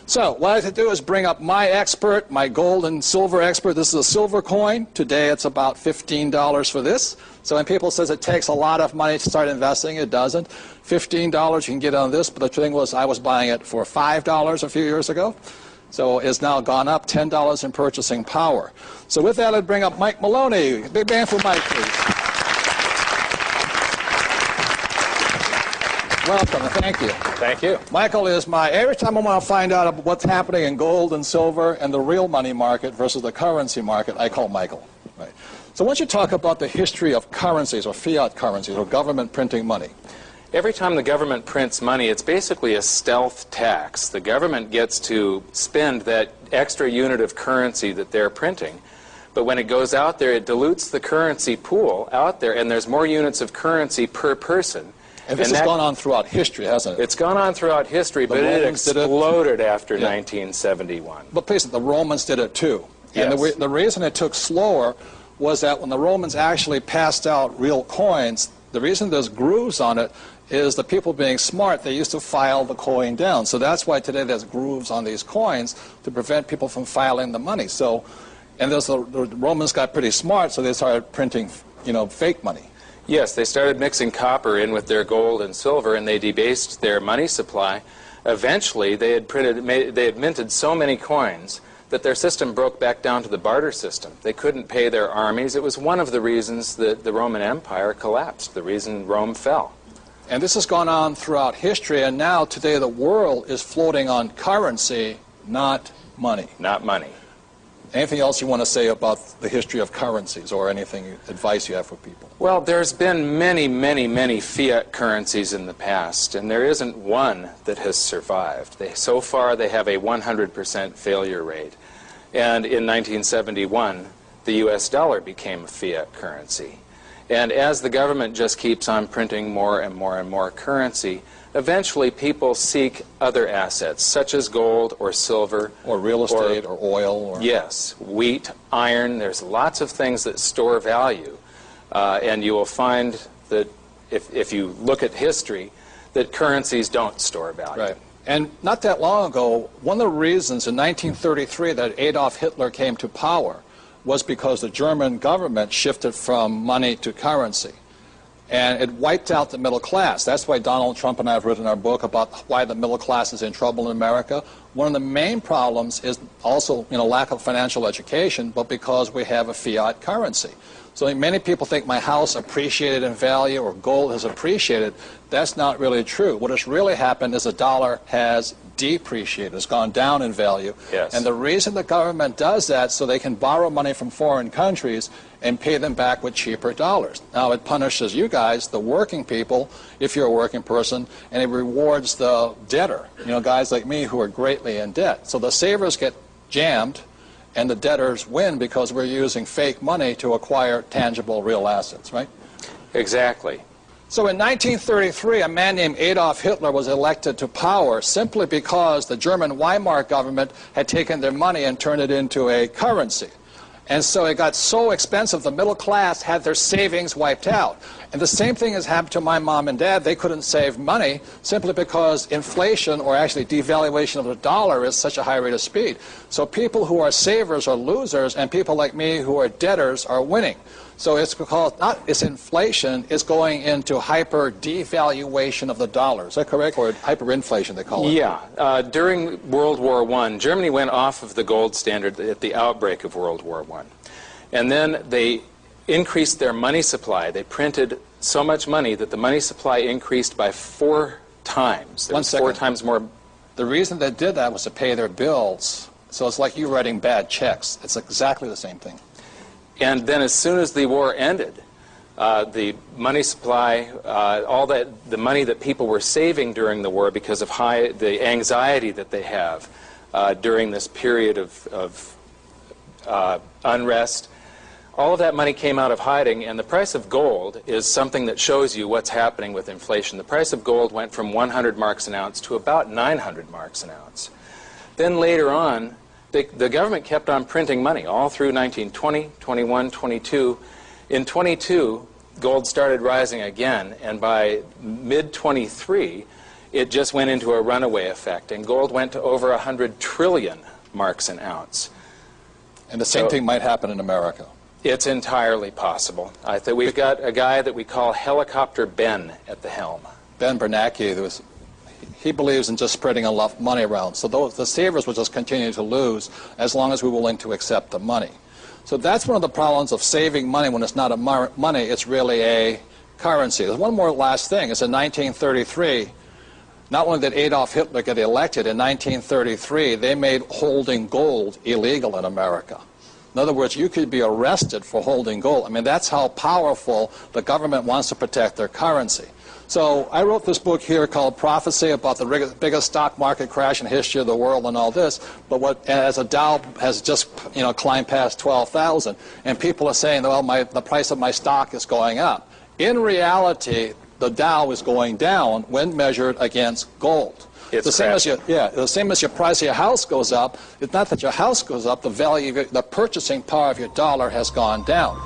So what I have to do is bring up my expert, my gold and silver expert. This is a silver coin. Today it's about $15 for this. So when people says it takes a lot of money to start investing, it doesn't. $15 you can get on this, but the thing was I was buying it for $5 a few years ago. So it's now gone up $10 in purchasing power. So with that, I'd bring up Mike Maloney. Big band for Mike, please. Welcome, and thank you. Thank you. Michael is every time I want to find out about what's happening in gold and silver and the real money market versus the currency market, I call Michael. Right. So once you talk about the history of currencies or fiat currencies or government printing money. Every time the government prints money, it's basically a stealth tax. The government gets to spend that extra unit of currency that they're printing. But when it goes out there, it dilutes the currency pool out there, and there's more units of currency per person. And this has gone on throughout history, hasn't it? It's gone on throughout history, but it exploded after 1971. But please, the Romans did it too. Yes. And the reason it took slower was that when the Romans actually passed out real coins, the reason there's grooves on it is the people being smart, they used to file the coin down. So that's why today there's grooves on these coins to prevent people from filing the money. So, and the Romans got pretty smart, so they started printing, fake money. Yes, they started mixing copper in with their gold and silver, and they debased their money supply. Eventually, they had minted so many coins that their system broke back down to the barter system. They couldn't pay their armies. It was one of the reasons that the Roman Empire collapsed, the reason Rome fell. And this has gone on throughout history, and now today the world is floating on currency, not money. Not money. Anything else you want to say about the history of currencies or advice you have for people? Well, there's been many, many, many fiat currencies in the past, and there isn't one that has survived. So far, they have a 100% failure rate. And in 1971, the U.S. dollar became a fiat currency. And as the government just keeps on printing more and more and more currency, eventually people seek other assets, such as gold or silver. Or real estate or oil. Yes, wheat, iron. There's lots of things that store value. And you will find that if you look at history, that currencies don't store value. Right. And not that long ago, one of the reasons in 1933 that Adolf Hitler came to power was because the German government shifted from money to currency. And it wiped out the middle class. That's why Donald Trump and I have written our book about why the middle class is in trouble in America. One of the main problems is also lack of financial education, but because we have a fiat currency. So many people think my house appreciated in value or gold has appreciated. That's not really true. What has really happened is the dollar has depreciated. It's gone down in value. Yes. And the reason the government does that so they can borrow money from foreign countries and pay them back with cheaper dollars. Now it punishes you guys, the working people, if you're a working person, and it rewards the debtor, guys like me who are greatly in debt. So the savers get jammed and the debtors win because we're using fake money to acquire tangible real assets, right? Exactly. So in 1933, a man named Adolf Hitler was elected to power simply because the German Weimar government had taken their money and turned it into a currency. And so it got so expensive, the middle class had their savings wiped out. And the same thing has happened to my mom and dad. They couldn't save money simply because inflation, or actually devaluation of the dollar, is such a high rate of speed. So people who are savers are losers, and people like me who are debtors are winning. So it's because it's inflation, it's going into hyper devaluation of the dollar. Is that correct? Or hyperinflation, they call it? Yeah. During World War I, Germany went off of the gold standard at the outbreak of World War I. And then they increased their money supply. They printed so much money that the money supply increased by 4 times. There was 4 times more. The reason they did that was to pay their bills. So it's like you writing bad checks. It's exactly the same thing. And then as soon as the war ended, the money supply, the money that people were saving during the war because of the anxiety that they have during this period of unrest, all of that money came out of hiding, and the price of gold is something that shows you what's happening with inflation. The price of gold went from 100 marks an ounce to about 900 marks an ounce. Then later on, the government kept on printing money all through 1920, 21, 22. In 22, gold started rising again, and by mid-23, it just went into a runaway effect, and gold went to over 100 trillion marks an ounce. And the same thing might happen in America. It's entirely possible. I think we've got a guy that we call Helicopter Ben at the helm. Ben Bernanke, he believes in just spreading enough money around. So the savers will just continue to lose as long as we're willing to accept the money. So that's one of the problems of saving money when it's not a money, it's really a currency. There's one more last thing. It's in 1933. Not only did Adolf Hitler get elected, in 1933 they made holding gold illegal in America. In other words, you could be arrested for holding gold. I mean, that's how powerful the government wants to protect their currency. So I wrote this book here called Prophecy about the biggest stock market crash in history of the world and all this. But as a Dow has just climbed past 12,000, and people are saying, well, the price of my stock is going up. In reality, the Dow is going down when measured against gold. It's the same as your price of your house goes up. It's not that your house goes up, the purchasing power of your dollar has gone down.